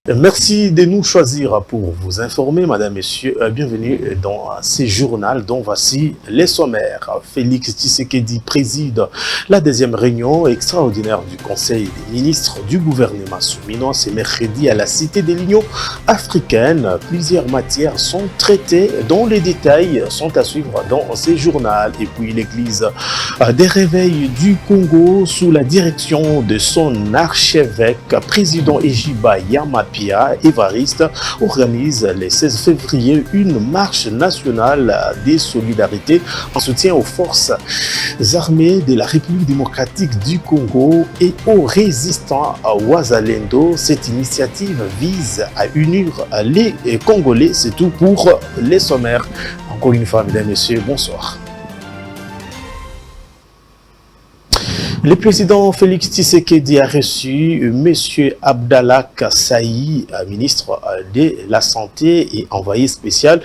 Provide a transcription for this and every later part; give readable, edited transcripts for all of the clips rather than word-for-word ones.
Merci de nous choisir pour vous informer, Madame, Messieurs. Bienvenue dans ce journal dont voici les sommaires. Félix Tshisekedi préside la deuxième réunion extraordinaire du Conseil des ministres du gouvernement souminant ce mercredi à la Cité de l'Union africaine. Plusieurs matières sont traitées dont les détails sont à suivre dans ce journal. Et puis l'église des réveils du Congo sous la direction de son archevêque, président Ejiba Yamapia Évariste, organise le 16 février une marche nationale des solidarités en soutien aux forces armées de la République démocratique du Congo et aux résistants à Ouazalendo. Cette initiative vise à unir les Congolais. C'est tout pour les sommaires. Encore une fois, mesdames et messieurs, bonsoir. Le président Félix Tshisekedi a reçu M. Abdallah Kassaï, ministre de la Santé et envoyé spécial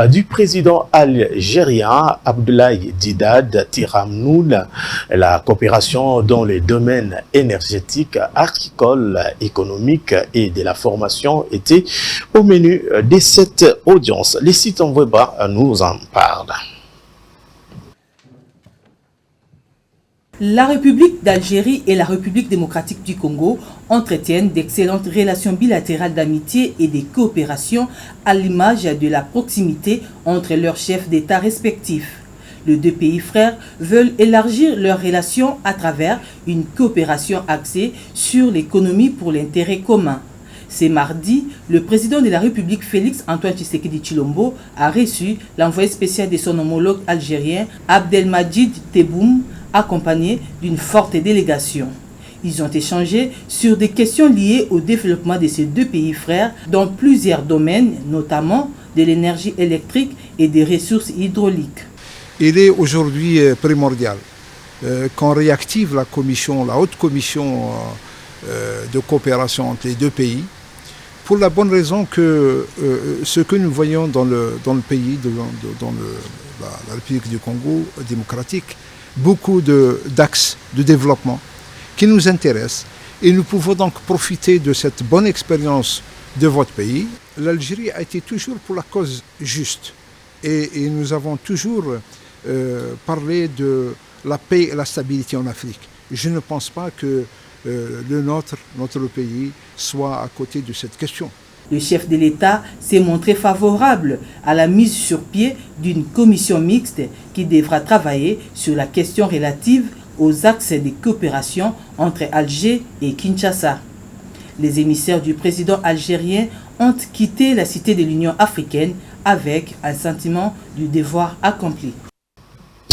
du président algérien Abdoulaye Didad Tiramnoul. La coopération dans les domaines énergétiques, agricoles, économiques et de la formation était au menu de cette audience. Les sites en web nous en parlent. La République d'Algérie et la République démocratique du Congo entretiennent d'excellentes relations bilatérales d'amitié et de coopération à l'image de la proximité entre leurs chefs d'État respectifs. Les deux pays frères veulent élargir leurs relations à travers une coopération axée sur l'économie pour l'intérêt commun. Ce mardi, le président de la République Félix Antoine Tshisekedi Tshilombo a reçu l'envoyé spécial de son homologue algérien Abdelmadjid Tebboune, accompagné d'une forte délégation. Ils ont échangé sur des questions liées au développement de ces deux pays frères dans plusieurs domaines, notamment de l'énergie électrique et des ressources hydrauliques. Il est aujourd'hui primordial qu'on réactive la haute commission de coopération entre les deux pays, pour la bonne raison que ce que nous voyons dans le pays, dans la République du Congo démocratique, beaucoup d'axes de développement qui nous intéressent et nous pouvons donc profiter de cette bonne expérience de votre pays. L'Algérie a été toujours pour la cause juste et nous avons toujours parlé de la paix et la stabilité en Afrique. Je ne pense pas que notre pays soit à côté de cette question. Le chef de l'État s'est montré favorable à la mise sur pied d'une commission mixte qui devra travailler sur la question relative aux axes de coopération entre Alger et Kinshasa. Les émissaires du président algérien ont quitté la Cité de l'Union africaine avec un sentiment du devoir accompli.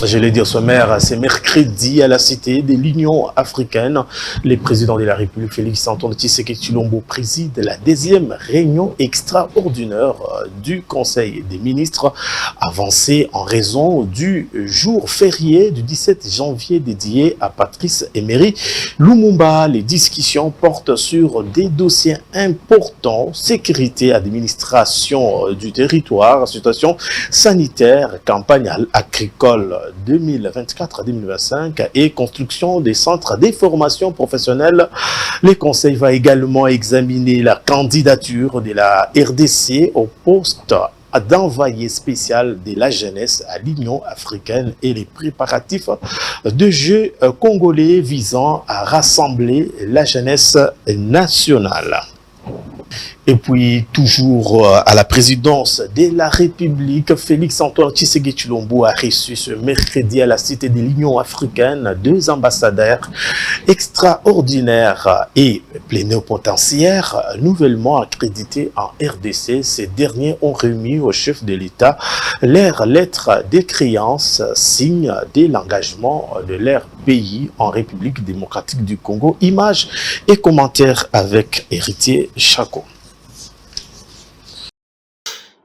Je l'ai dit au sommaire, c'est mercredi à la Cité de l'Union africaine. Le président de la République, Félix Antoine Tshisekedi Tshilombo, préside la deuxième réunion extraordinaire du Conseil des ministres, avancée en raison du jour férié du 17 janvier dédié à Patrice Emery Lumumba. Les discussions portent sur des dossiers importants: sécurité, administration du territoire, situation sanitaire, campagne agricole 2024-2025 et construction des centres de formation professionnelle. Le Conseil va également examiner la candidature de la RDC au poste d'envoyé spécial de la jeunesse à l'Union africaine et les préparatifs de Jeux congolais visant à rassembler la jeunesse nationale. Et puis, toujours à la présidence de la République, Félix Antoine Tshisekedi Tshilombo a reçu ce mercredi à la Cité de l'Union africaine deux ambassadeurs extraordinaires et plénipotentiaires nouvellement accrédités en RDC. Ces derniers ont remis au chef de l'État leurs lettres de créance, signe de l'engagement de leur pays en République démocratique du Congo. Images et commentaires avec Héritier Chako.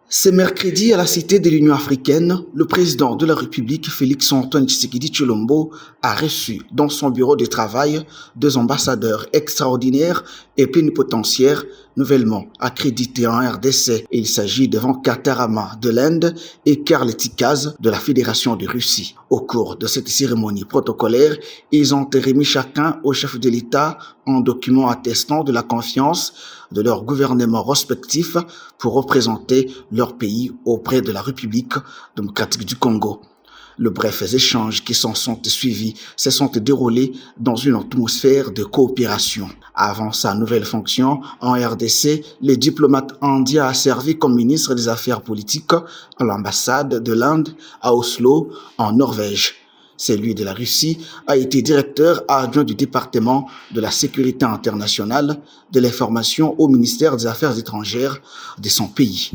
Ce mercredi, à la Cité de l'Union africaine, le président de la République, Félix Antoine Tshisekedi Tshilombo, a reçu dans son bureau de travail deux ambassadeurs extraordinaires et plénipotentiaires nouvellement accrédités en RDC. Il s'agit de Venkatarama de l'Inde et Karl Tikaz de la Fédération de Russie. Au cours de cette cérémonie protocolaire, ils ont remis chacun au chef de l'État un document attestant de la confiance de leurs gouvernements respectifs pour représenter leur pays auprès de la République démocratique du Congo. Les brefs échanges qui s'en sont suivis se sont déroulés dans une atmosphère de coopération. Avant sa nouvelle fonction en RDC, le diplomate indien a servi comme ministre des Affaires politiques à l'ambassade de l'Inde à Oslo, en Norvège. Celui de la Russie a été directeur adjoint du département de la sécurité internationale de l'information au ministère des Affaires étrangères de son pays.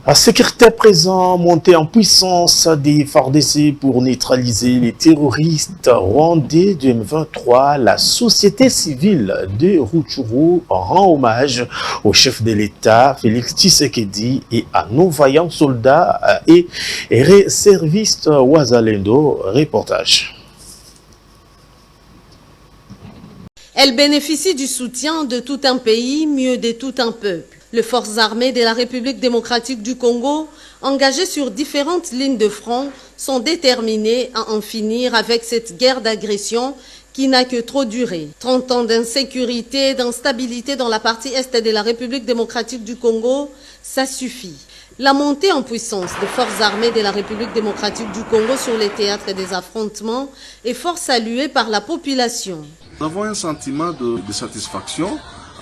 Un secrétaire présent monté en puissance des FARDC pour neutraliser les terroristes rwandais de M23, la société civile de Rutshuru rend hommage au chef de l'État, Félix Tshisekedi, et à nos vaillants soldats et réservistes Wazalendo. Reportage. Elle bénéficie du soutien de tout un pays, mieux de tout un peuple. Les forces armées de la République démocratique du Congo, engagées sur différentes lignes de front, sont déterminées à en finir avec cette guerre d'agression qui n'a que trop duré. 30 ans d'insécurité, d'instabilité dans la partie est de la République démocratique du Congo, ça suffit. La montée en puissance des forces armées de la République démocratique du Congo sur les théâtres des affrontements est fort saluée par la population. Nous avons un sentiment de satisfaction,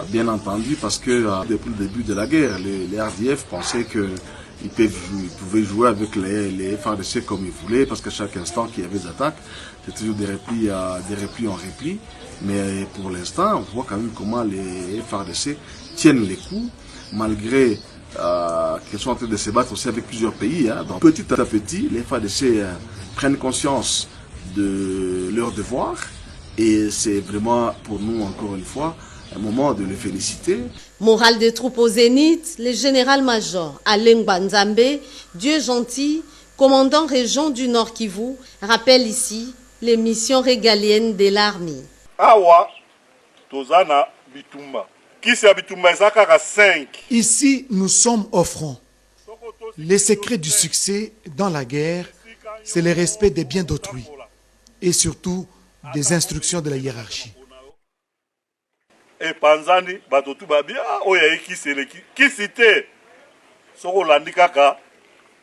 bien entendu, parce que depuis le début de la guerre, les RDF pensaient qu'ils pouvaient jouer avec les FARDC comme ils voulaient, parce qu'à chaque instant qu'il y avait des attaques, c'est toujours des replis en repli. Mais pour l'instant, on voit quand même comment les FARDC tiennent les coups, malgré qu'ils sont en train de se battre aussi avec plusieurs pays. Donc petit à petit, les FARDC prennent conscience de leurs devoirs. Et c'est vraiment pour nous, encore une fois, un moment de les féliciter. Morale des troupes au zénith, le général-major Alain Banzambe, Dieu gentil, commandant région du Nord Kivu, rappelle ici les missions régaliennes de l'armée. Awa, Tozana, Bitumba. Qui c'est Bitumba? 5. Ici, nous sommes au front. Les secrets du succès dans la guerre, c'est le respect des biens d'autrui. Et surtout, des instructions de la hiérarchie. Et Panzani, Batotu Babia, Oya qui c'est qui c'était Sorolandikaka,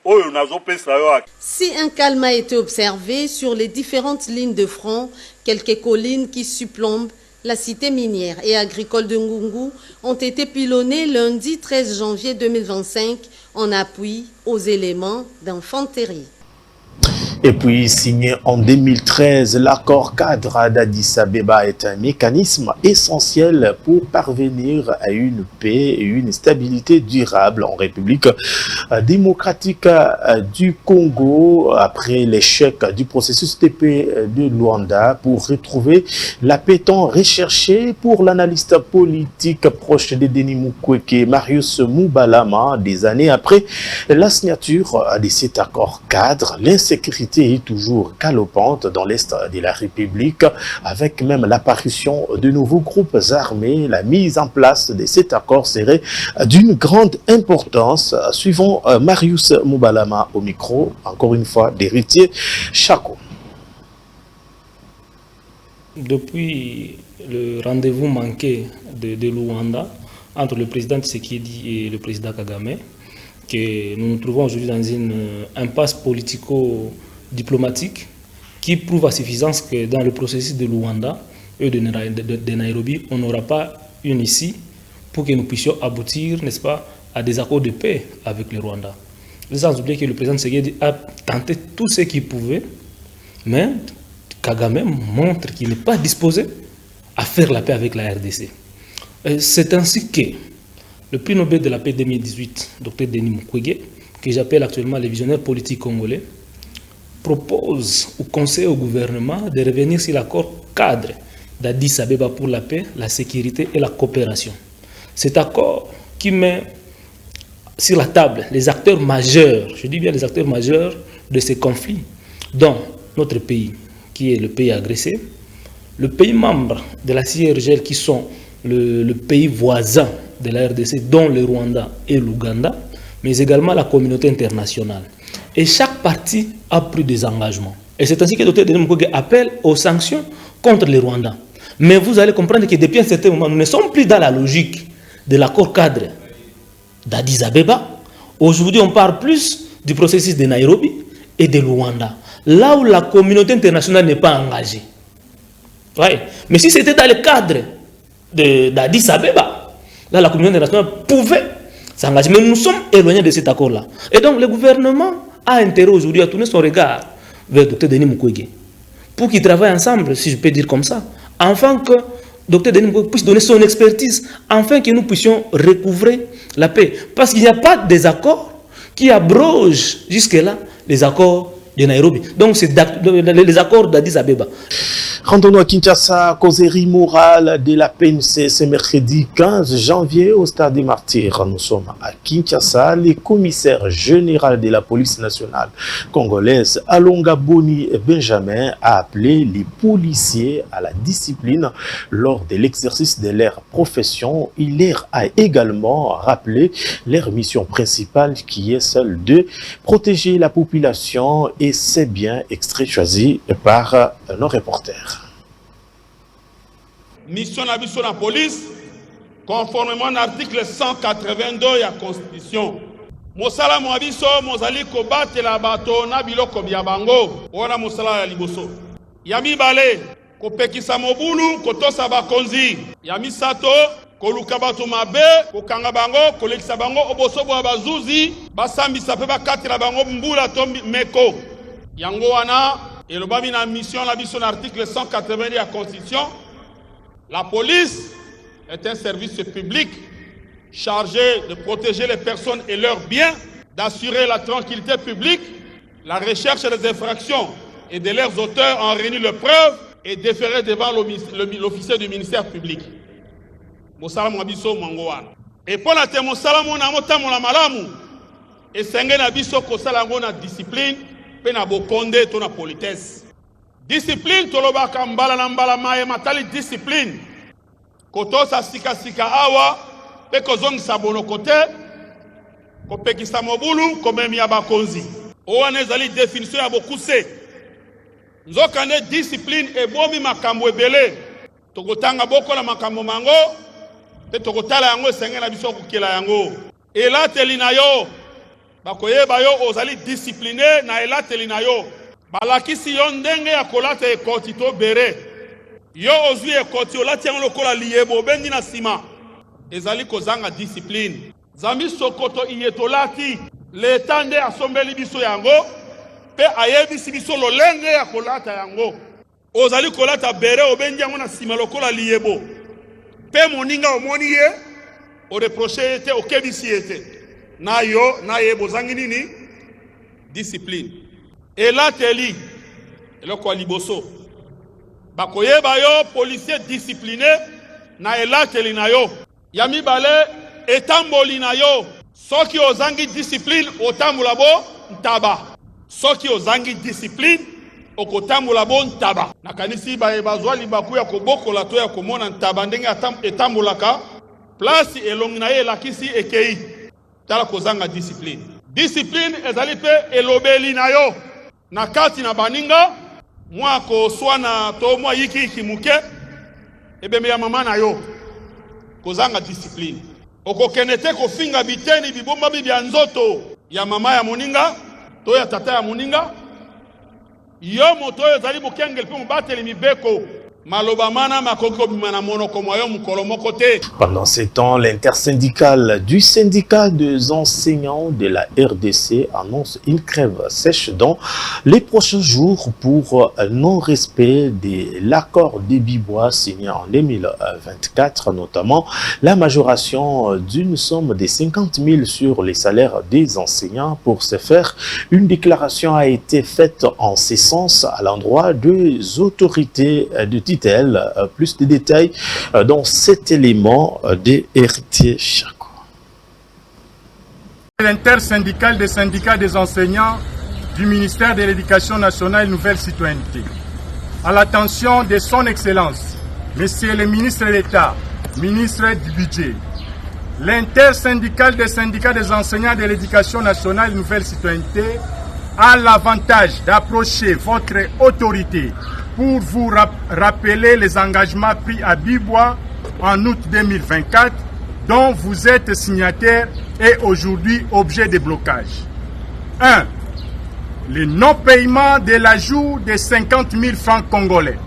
Oyo Nazope Sayoak. Si un calme a été observé sur les différentes lignes de front, quelques collines qui surplombent la cité minière et agricole de Ngungu ont été pilonnées lundi 13 janvier 2025 en appui aux éléments d'infanterie. Et puis, signé en 2013, l'accord cadre d'Addis Abeba est un mécanisme essentiel pour parvenir à une paix et une stabilité durable en République démocratique du Congo après l'échec du processus de paix de Luanda. Pour retrouver la paix tant recherchée pour l'analyste politique proche de Denis Mukwege, Marius Mubalama, des années après la signature de cet accord cadre, l'insécurité est toujours galopante dans l'Est de la République, avec même l'apparition de nouveaux groupes armés. La mise en place de cet accord serait d'une grande importance. Suivant Marius Mubalama au micro, encore une fois, d'Héritier Chako. Depuis le rendez-vous manqué de Luanda entre le président Tshisekedi et le président Kagame, que nous nous trouvons aujourd'hui dans une impasse politico-diplomatique qui prouve à suffisance que dans le processus de Luanda et de Nairobi, on n'aura pas une issue pour que nous puissions aboutir, n'est-ce pas, à des accords de paix avec le Rwanda. Sans oublier que le président Tshisekedi a tenté tout ce qu'il pouvait, mais Kagame montre qu'il n'est pas disposé à faire la paix avec la RDC. C'est ainsi que le prix Nobel de la paix 2018, Dr Denis Mukwege, que j'appelle actuellement le visionnaire politique congolais, propose ou conseille au gouvernement de revenir sur l'accord cadre d'Addis Abeba pour la paix, la sécurité et la coopération. Cet accord qui met sur la table les acteurs majeurs, je dis bien les acteurs majeurs de ces conflits, dont notre pays, qui est le pays agressé, le pays membre de la CIRGL qui sont le pays voisin de la RDC, dont le Rwanda et l'Ouganda, mais également la communauté internationale. Et chaque parti a pris des engagements. Et c'est ainsi que le Dr Denis Mukwege appelle aux sanctions contre les Rwandais. Mais vous allez comprendre que depuis un certain moment, nous ne sommes plus dans la logique de l'accord cadre d'Addis Abeba. Aujourd'hui, on parle plus du processus de Nairobi et de Luanda, là où la communauté internationale n'est pas engagée. Ouais. Mais si c'était dans le cadre d'Addis Abeba, là, la communauté internationale pouvait s'engager. Mais nous sommes éloignés de cet accord-là. Et donc, le gouvernement a intérêt aujourd'hui à tourner son regard vers le Dr Denis Mukwege pour qu'ils travaillent ensemble, si je peux dire comme ça, afin que Dr Denis Mukwege puisse donner son expertise, afin que nous puissions recouvrer la paix. Parce qu'il n'y a pas de désaccord qui abrogent jusque-là les accords de Nairobi. Donc, c'est les accords d'Addis Abeba. Rendons-nous à Kinshasa, causerie morale de la PNC ce mercredi 15 janvier au Stade des Martyrs. Nous sommes à Kinshasa. Le commissaire général de la police nationale congolaise, Alonga Boni Benjamin, a appelé les policiers à la discipline lors de l'exercice de leur profession. Il leur a également rappelé leur mission principale qui est celle de protéger la population et ses biens, extrait choisi par nos reporters. Mission na biso na police conformément à l'article 182 de la Constitution. Mosala mo biso mozali ko batela bato na biloko bya bango wana mosala ya liboso. Ya mibale ko pekisa mobulu ko tosa bakonzi. Ya misato ko luka bato mabe ko kanga bango ko lekisa bango oboso bwa bazuzi basambisa pe bakatela bango mbula to meko. Yango wana elobami na mission na biso na article 180 de la Constitution. La police est un service public chargé de protéger les personnes et leurs biens, d'assurer la tranquillité publique, la recherche des infractions et de leurs auteurs en réunir les preuves et déférer devant l'officier du ministère public. Mosala Mwabiso Mangoan. Et pour la témosala mona motamola malamu, et senge na biso kosala ngona discipline, pe na bokonde to na politesse. Discipline tolobaka mbala na mbala maye matali discipline. Koto sa sika sika awa pe kozongisa bono kote kopekisa mobulu komemi ya bakonzi. Owana ezali définition ya bokuse. Nzokande discipline ebomi makambo ebele. Tokotanga boko na makambo mango pe tokotala yango esenge na biso kokela yango. Elateli na yo bakoyeba yo ozali discipliné na elateli na yo. Balakisi yo ndenge ya kolata ekoti to bere. Yo ozwi ekoti olati yango lokola liyebo bengi na sima. Ezali kozanga discipline. Zami sokoto iyetolati leta nde asombeli biso yango pe ayebisi biso lolenge ya kolata yango. Ozali kolata bere obengi yango na sima lokola liyebo. Pe moninga omoni ye o reproche ete okebisi ete. Na yo na yebo zangi nini discipline. Elateli eloko liboso bakoyeba yo policier discipliné na elateli na yo ya mibale etamboli na yo soki ozangi discipline otambola bo ntaba soki ozangi discipline okotambola bo ntaba nakanisi bazwa libaku ya kobokola to ya komona ntaba ndenge etambolaka place elongi na ye elakisi ekei tala kozanga discipline. Discipline ezali pe elobeli na yo na kati na baninga mwa ko swana to mwa yiki muke ebeme ya mama na yo kozanga discipline. Okokenete ko finga biteni bibomba bibya nzoto ya mama ya moninga to ya tata ya moninga yo moto ezali bokengel pe mbateli mibeko. Pendant ces temps, l'intersyndicale du syndicat des enseignants de la RDC annonce une grève sèche dans les prochains jours pour non-respect de l'accord de Bibois signé en 2024, notamment la majoration d'une somme de 50 000 sur les salaires des enseignants. Pour ce faire, une déclaration a été faite en ce sens à l'endroit des autorités de titre. Plus de détails dans cet élément de Héritier Chaco. L'intersyndicale des syndicats des enseignants du ministère de l'Éducation nationale et Nouvelle Citoyenneté. À l'attention de son Excellence, Monsieur le ministre d'État, ministre du Budget, l'intersyndicale des syndicats des enseignants de l'Éducation nationale et Nouvelle Citoyenneté a l'avantage d'approcher votre autorité pour vous rappeler les engagements pris à Bibois en août 2024, dont vous êtes signataire et aujourd'hui objet de blocage. 1. Le non-paiement de l'ajout de 50 000 francs congolais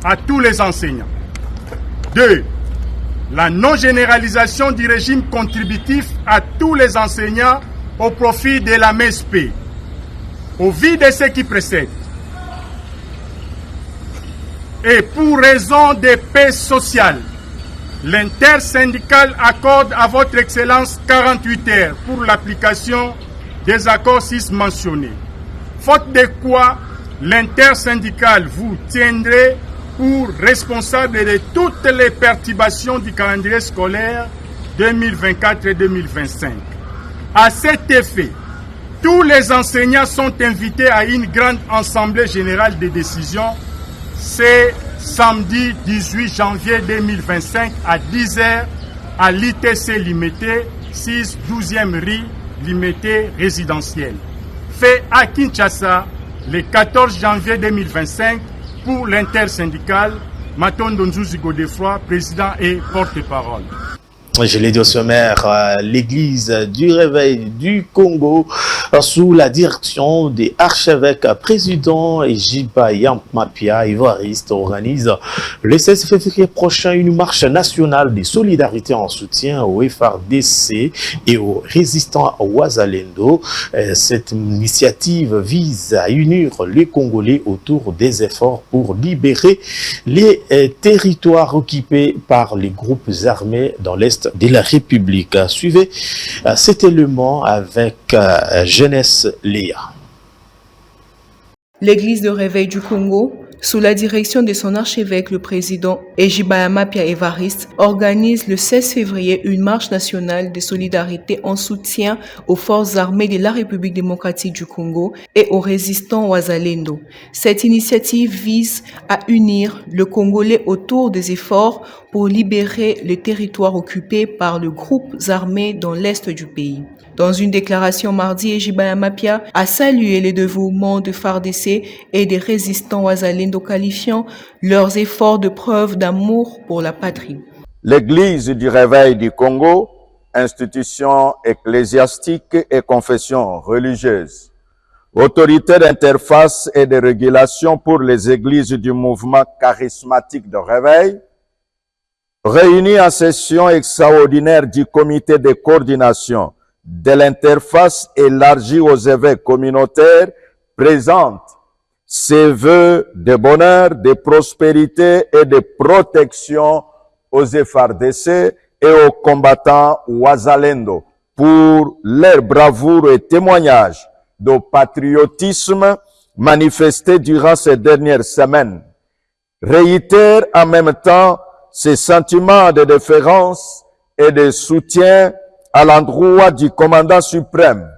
à tous les enseignants. 2. La non-généralisation du régime contributif à tous les enseignants au profit de la MSP. Au vu de ce qui précède, et pour raison de paix sociale, l'intersyndicale accorde à votre Excellence 48 heures pour l'application des accords 6 mentionnés. Faute de quoi, l'intersyndicale vous tiendrait pour responsable de toutes les perturbations du calendrier scolaire 2024 et 2025. À cet effet, tous les enseignants sont invités à une grande assemblée générale de décision. C'est samedi 18 janvier 2025 à 10h à l'ITC Limité, 6 12e rue Limité résidentielle. Fait à Kinshasa le 14 janvier 2025 pour l'intersyndicale. Matondo Nzuzi Godefroy, président et porte-parole. Je l'ai dit au sommaire, l'église du Réveil du Congo, sous la direction des archevêques président Ejibaya Mapia, Évariste, organise le 16 février prochain une marche nationale de solidarité en soutien au FARDC et aux résistants Wazalendo. Cette initiative vise à unir les Congolais autour des efforts pour libérer les territoires occupés par les groupes armés dans l'Est de la République. Suivez cet élément avec Jeunesse Léa. L'église de Réveil du Congo, sous la direction de son archevêque, le président Ejibaya Mapia Évariste, organise le 16 février une marche nationale de solidarité en soutien aux forces armées de la République démocratique du Congo et aux résistants Wazalendo. Cette initiative vise à unir le Congolais autour des efforts pour libérer les territoires occupés par les groupes armés dans l'est du pays. Dans une déclaration mardi, Ejibaya Mapia a salué les dévouements de FARDC et des résistants Wazalendo, qualifiant leurs efforts de preuve d'amour pour la patrie. L'Église du Réveil du Congo, institution ecclésiastique et confession religieuse, autorité d'interface et de régulation pour les églises du mouvement charismatique de Réveil, réunie en session extraordinaire du comité de coordination de l'interface élargie aux évêques communautaires, présente ses vœux de bonheur, de prospérité et de protection aux FARDC et aux combattants Wazalendo pour leur bravoure et témoignage de patriotisme manifesté durant ces dernières semaines. Réitère en même temps ses sentiments de déférence et de soutien à l'endroit du commandant suprême,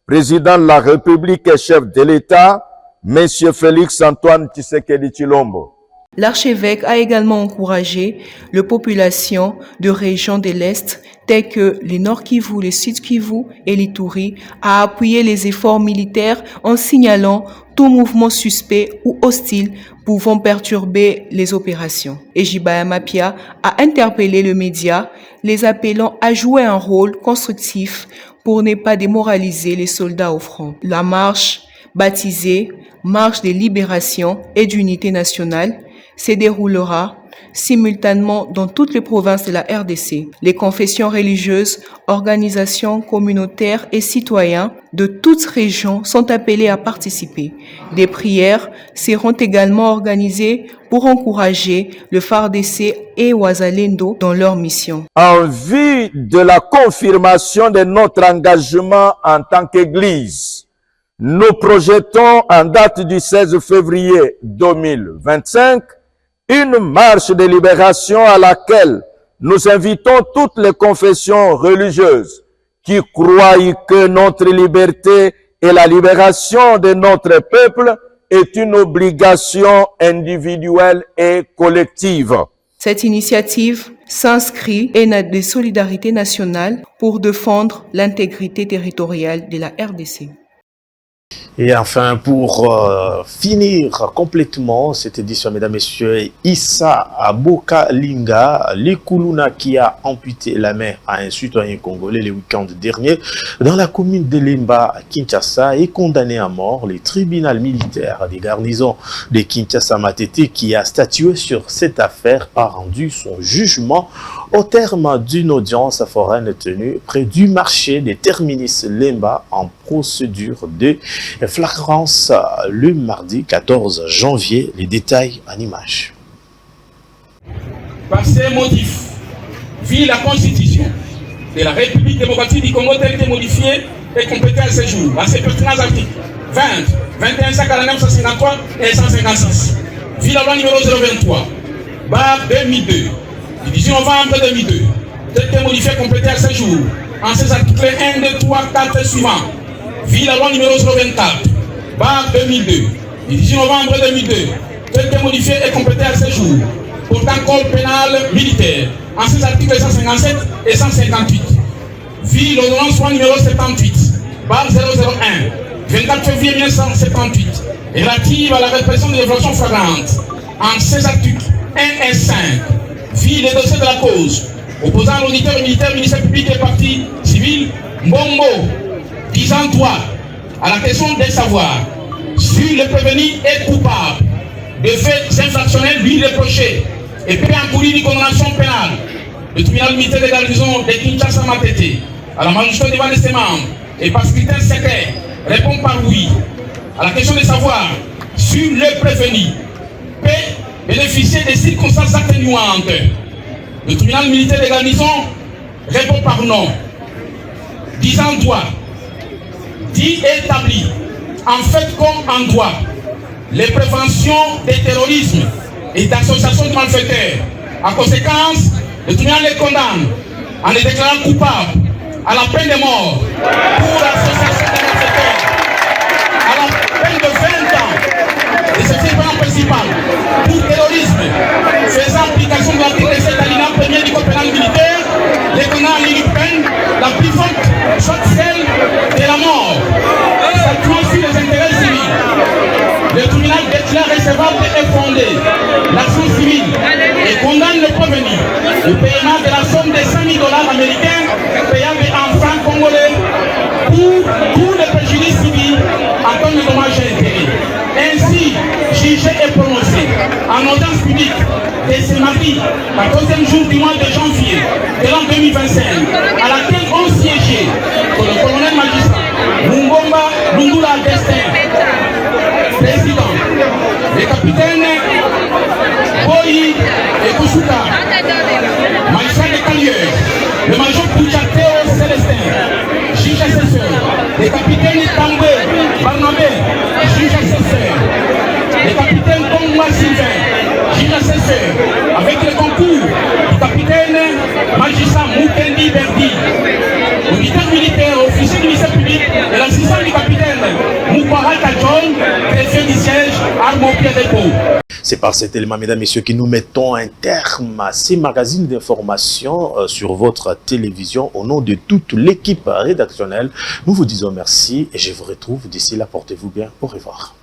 président de la République et chef de l'État, M. Félix Antoine Tshisekedi Tshilombo. L'archevêque a également encouragé les populations de régions de l'Est, telles que les Nord Kivu, les Sud Kivu et l'Ituri, à appuyer les efforts militaires en signalant tout mouvement suspect ou hostile pouvant perturber les opérations. Ejibaya Mapia a interpellé les médias, les appelant à jouer un rôle constructif pour ne pas démoraliser les soldats au front. La marche, baptisée Marche des libérations et d'unité nationale, se déroulera simultanément dans toutes les provinces de la RDC. Les confessions religieuses, organisations communautaires et citoyens de toutes régions sont appelés à participer. Des prières seront également organisées pour encourager le FARDC et Wazalendo dans leur mission. En vue de la confirmation de notre engagement en tant qu'Église, nous projetons en date du 16 février 2025 une marche de libération à laquelle nous invitons toutes les confessions religieuses qui croient que notre liberté et la libération de notre peuple est une obligation individuelle et collective. Cette initiative s'inscrit dans des solidarités nationales pour défendre l'intégrité territoriale de la RDC. Et enfin, pour finir complètement cette édition, mesdames, messieurs, Issa Abokalinga, Lekuluna, qui a amputé la main à un citoyen congolais le week-end dernier dans la commune de Lemba, Kinshasa, est condamné à mort. Le tribunal militaire des garnisons de Kinshasa-Matete, qui a statué sur cette affaire, a rendu son jugement au terme d'une audience foraine tenue près du marché des terminus Lemba en procédure de flagrance le mardi 14 janvier. Les détails en images. Par ces motifs, vu la Constitution de la République démocratique du Congo telle que modifiée et complétée à ce jour, à ses pertinents articles 20, 21, 149, 153 et 156, vu la loi numéro 023, barre 2002, du 18 novembre 2002, telle que modifiée et complétée à ce jour, en ces articles 1, 2, 3, 4 suivants, vu la loi numéro 024, barre 2002, du 18 novembre 2002, telle que modifiée et complétée à ce jour, portant code pénal militaire, en ces articles 157 et 158, vu l'ordonnance loi numéro 78, barre 001, 24 février 1978, relative à la répression des infractions flagrantes, en ces articles 1 et 5, vu les dossiers de la cause, opposant l'auditeur militaire, ministère public et parti civil, Mbombo, disant droit à la question des savoirs, sur le prévenu et coupable de faits infractionnels lui reprochés et peut encourir une condamnation pénale. Le tribunal militaire de garnison de Kinshasa-Matete, à la magistrature devant ses membres et par scrutin secret, répond par oui à la question de savoir sur le prévenu peut bénéficier des circonstances atténuantes. Le tribunal militaire de garnison répond par non, disant droit, dit établi, en fait comme en droit, les préventions des terrorismes et d'associations de malfaiteurs. En conséquence, le tribunal les condamne en les déclarant coupables à la peine de mort pour l'association de malfaiteurs, à la peine de 20 ans de ce plan principal pour terrorisme, faisant application de l'article 7 alinéa 1er du code pénal militaire, les condamne à l'unique peine la plus forte, soit celle de la mort, statuant sur les intérêts civils. Le tribunal déclare recevable et fondé l'action civile et condamne le prévenu au paiement de la somme de $100 000 américains payable en francs congolais pour tous les préjudices civils en tant que dommages et intérêts. Ainsi, jugé et prononcé en audience publique de ce mardi, 14e jour du mois de janvier de l'an 2025, à laquelle ont siégé le colonel magistrat Mungomba Lungula Destin, président, le capitaine Boyi et Koussouka, magistrat de Calieur, le major Pouchateo Célestin, juge assesseur, le capitaine També Barnabé, juge assesseur, le capitaine Bongwa Sylvain, juge assesseur, avec le concours du capitaine magistrat Moukendi Berdi, auditeur militaire, officier du ministère public et l'assistant du capitaine Moubaraka John, préfet du siège, arme au pied dépôt. C'est par cet élément, mesdames, messieurs, que nous mettons un terme à ces magazines d'information sur votre télévision. Au nom de toute l'équipe rédactionnelle, nous vous disons merci et je vous retrouve d'ici là. Portez-vous bien. Au revoir.